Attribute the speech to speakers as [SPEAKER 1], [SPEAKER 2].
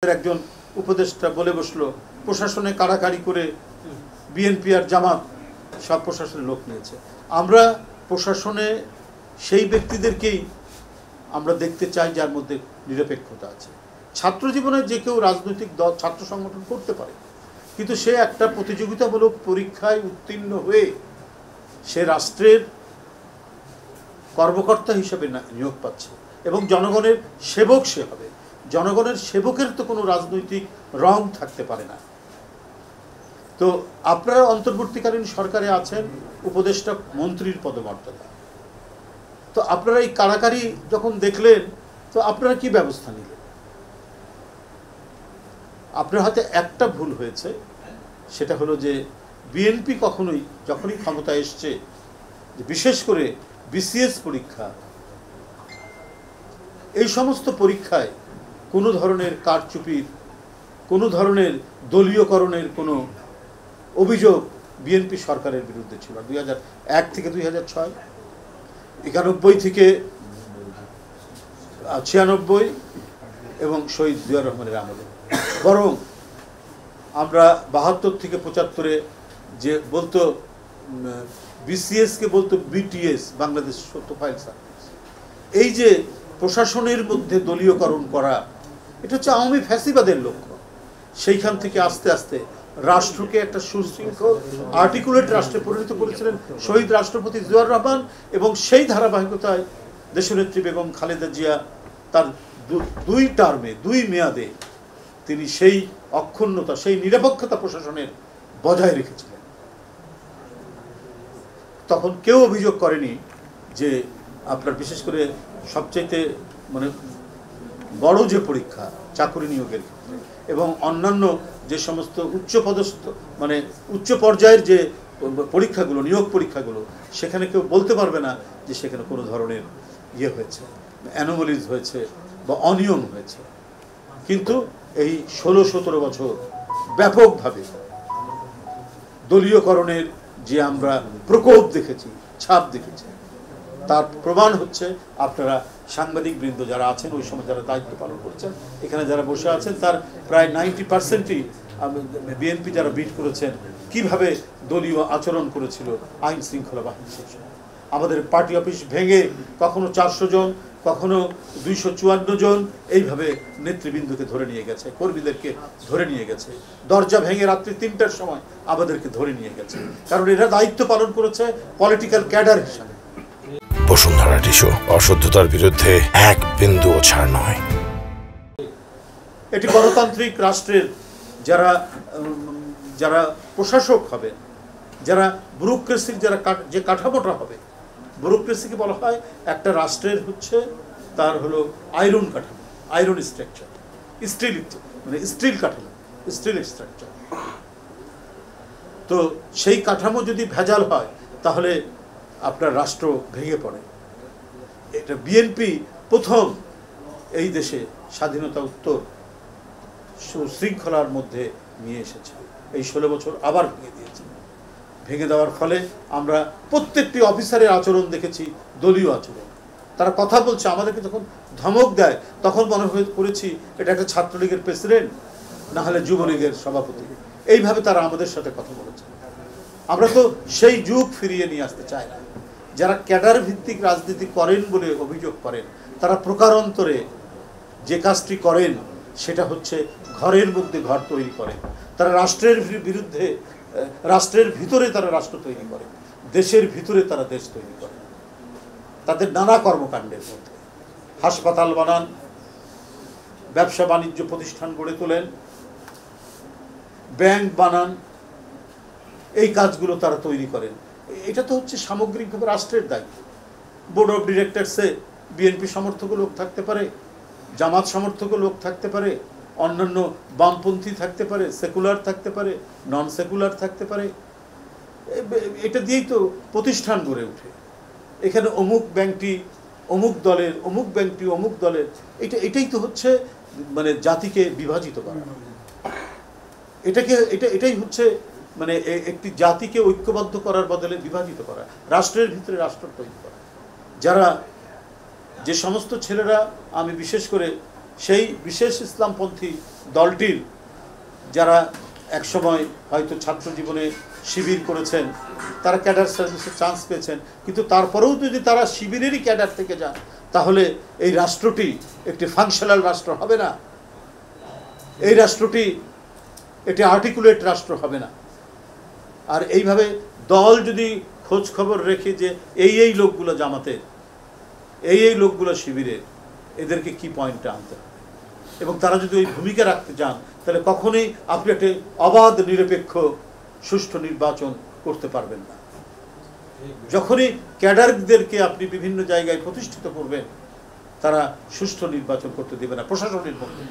[SPEAKER 1] একজন উপদেষ্টা বলে বসলো প্রশাসনে কাড়াকাড়ি করে বিএনপি আর জামাত সব প্রশাসনের লোক নিয়েছে। আমরা প্রশাসনে সেই ব্যক্তিদেরকেই আমরা দেখতে চাই যার মধ্যে নিরপেক্ষতা আছে। ছাত্র জীবনে যে কেউ রাজনৈতিক দল ছাত্র সংগঠন করতে পারে, কিন্তু সে একটা প্রতিযোগিতামূলক পরীক্ষায় উত্তীর্ণ হয়ে সে রাষ্ট্রের কর্মকর্তা হিসেবে নিয়োগ পাচ্ছে এবং জনগণের সেবক সে হবে। জনগণের সেবকের তো কোনো রাজনৈতিক রং থাকতে পারে না। তো আপনারা অন্তর্বর্তীকালীন সরকারে আছেন উপদেষ্টা মন্ত্রীর পদমর্যাদা, তো আপনারা এই কাড়াকাড়ি যখন দেখলেন তো আপনারা কি ব্যবস্থা নিলেন? আপনার হাতে একটা ভুল হয়েছে, সেটা হলো যে বিএনপি কখনোই যখনই ক্ষমতায় এসছে, বিশেষ করে বিসিএস পরীক্ষা, এই সমস্ত পরীক্ষায় কোনো ধরনের কারচুপির, কোনো ধরনের দলীয়করণের কোনো অভিযোগ বিএনপি সরকারের বিরুদ্ধে ছিল 2001 থেকে 2006, 91 থেকে 96 এবং শহীদ জিয়াউর রহমানের আমলে। বরং আমরা 72 থেকে 75-এ যে বলতো বিসিএসকে বলতো বিটিএস, বাংলাদেশ সত্য ফাইল সার্ভিস, এই যে প্রশাসনের মধ্যে দলীয়করণ করা, এটা হচ্ছে আওয়ামী ফ্যাসিবাদের লক্ষ্য। সেইখান থেকে আস্তে আস্তে রাষ্ট্রকে একটা সুশৃঙ্খল আর্টিকুলেট রাষ্ট্রে পরিণত করেছিলেন শহীদ রাষ্ট্রপতি জিয়াউর রহমান, এবং সেই ধারাবাহিকতায় দেশনেত্রী বেগম খালেদা জিয়া তার দুই টার্মে, দুই মেয়াদে তিনি সেই অক্ষুণ্ণতা, সেই নিরপেক্ষতা প্রশাসনের বজায় রেখেছিলেন। তখন কেউ অভিযোগ করেনি যে আপনার বিশেষ করে সবচাইতে মানে বড় যে পরীক্ষা চাকরি নিয়োগের ক্ষেত্রে এবং অন্যান্য যে সমস্ত উচ্চপদস্থ মানে উচ্চ পর্যায়ের যে পরীক্ষাগুলো, নিয়োগ পরীক্ষাগুলো, সেখানে কেউ বলতে পারবে না যে সেখানে কোনো ধরনের ইয়ে হয়েছে, অ্যানোমালিজ হয়েছে বা অনিয়ম হয়েছে। কিন্তু এই 16-17 বছর ব্যাপকভাবে দলীয়করণের যে আমরা প্রকোপ দেখেছি, ছাপ দেখেছি, তার প্রমাণ হচ্ছে আপনারা সাংবাদিকবৃন্দ যারা আছেন, ওই সময় যারা দায়িত্ব পালন করছেন, এখানে যারা বসে আছেন, তার প্রায় 90%ই বিএনপি যারা বিট করেছেন কিভাবে দলীয় আচরণ করেছিল আইন শৃঙ্খলা বাহিনী। আমাদের পার্টি অফিস ভেঙে কখনো 400 জন, কখনো 254 জন এইভাবে নেতৃবৃন্দকে ধরে নিয়ে গেছে, কর্মীদেরকে ধরে নিয়ে গেছে। দরজা ভেঙে রাত্রি 3টার সময় আমাদেরকে ধরে নিয়ে গেছে, কারণ এরা দায়িত্ব পালন করেছে পলিটিক্যাল ক্যাডার হিসাবে।
[SPEAKER 2] বসুন্ধরা টিস্যু, অশুদ্ধতার বিরুদ্ধে এক বিন্দুও ছাড় নয়।
[SPEAKER 1] এটি গণতান্ত্রিক রাষ্ট্রের যারা যারা প্রশাসক হবে, যারা ব্যুরোক্রেসির যে কাঠামোটা হবে, ব্যুরোক্রেসিকে বলা হয় একটা রাষ্ট্রের হচ্ছে তার হলো আয়রন কাঠামো, আয়রন স্ট্রাকচার, স্টিল মানে স্টিল কাঠামো, স্টিল স্ট্রাকচার। তো সেই কাঠামো যদি ভেজাল হয় তাহলে আপনার রাষ্ট্র ভেঙে পড়ে। এটা বিএনপি প্রথম এই দেশে স্বাধীনতা উত্তর সুশৃঙ্খলার মধ্যে নিয়ে এসেছে। এই 16 বছর আবার ভেঙে দিয়েছে। ভেঙে দেওয়ার ফলে আমরা প্রত্যেকটি অফিসারের আচরণ দেখেছি দলীয় আচরণ। তারা কথা বলছে, আমাদেরকে যখন ধমক দেয় তখন মনে করেছি এটা একটা ছাত্রলীগের প্রেসিডেন্ট, না হলে যুবলীগের সভাপতি। এইভাবে তারা আমাদের সাথে কথা বলেছে। আমরা তো সেই যুগ ফিরিয়ে নিয়ে আসতে চাই না। যারা ক্যাডার ভিত্তিক রাজনীতি করেন বলে অভিযোগ করেন, তারা প্রকারান্তরে যে কাজটি করেন সেটা হচ্ছে ঘরের মধ্যে ঘর তৈরি করে। তারা রাষ্ট্রের বিরুদ্ধে, রাষ্ট্রের ভিতরে তারা রাষ্ট্র তৈরি করে, দেশের ভিতরে তারা দেশ তৈরি করে। তাদের নানা কর্মকাণ্ডের মধ্যে হাসপাতাল বানান, ব্যবসা বাণিজ্য প্রতিষ্ঠান গড়ে তোলেন, ব্যাংক বানান, এই কাজগুলো তারা তৈরি করেন। এটা তো হচ্ছে সামগ্রিকভাবে রাষ্ট্রের দায়িত্ব। বোর্ড অফ ডিরেক্টরসে বিএনপি সমর্থক লোক থাকতে পারে, জামাত সমর্থক লোক থাকতে পারে, অন্যান্য বামপন্থী থাকতে পারে, সেকুলার থাকতে পারে, নন সেকুলার থাকতে পারে। এটা দিয়েই তো প্রতিষ্ঠান গড়ে ওঠে। এখানে অমুক ব্যাংকটি অমুক দলের, অমুক ব্যাংকটি অমুক দলের, এটাই তো হচ্ছে মানে জাতিকে বিভাজিত করা। এটাই হচ্ছে মানে একটি জাতিকে ঐক্যবদ্ধ করার বদলে বিভাজিত করা, রাষ্ট্রের ভিতরে রাষ্ট্র তৈরি করা। যারা যে সমস্ত ছেলেরা, আমি বিশেষ করে সেই বিশেষ ইসলামপন্থী দলটির যারা একসময় হয়তো ছাত্র জীবনে শিবির করেছেন, তারা ক্যাডার সার্ভিসে চান্স পেয়েছেন, কিন্তু তারপরেও যদি তারা শিবিরেরই ক্যাডার থেকে যান, তাহলে এই রাষ্ট্রটি একটি ফাংশনাল রাষ্ট্র হবে না, এই রাষ্ট্রটি একটি আর্টিকুলেট রাষ্ট্র হবে না। আর এইভাবে দল যদি খোঁজ খবর রেখে যে এই লোকগুলো জামাতের, এই লোকগুলো শিবিরের, এদেরকে কি পয়েন্টে আনতে হবে, এবং তারা যদি ওই ভূমিকা রাখতে যান, তাহলে কখনোই আপনি একটি অবাধ নিরপেক্ষ সুষ্ঠু নির্বাচন করতে পারবেন না। যখনই ক্যাডারদেরকে আপনি বিভিন্ন জায়গায় প্রতিষ্ঠিত করবেন, তারা সুষ্ঠু নির্বাচন করতে দেবে না প্রশাসনের মধ্যে।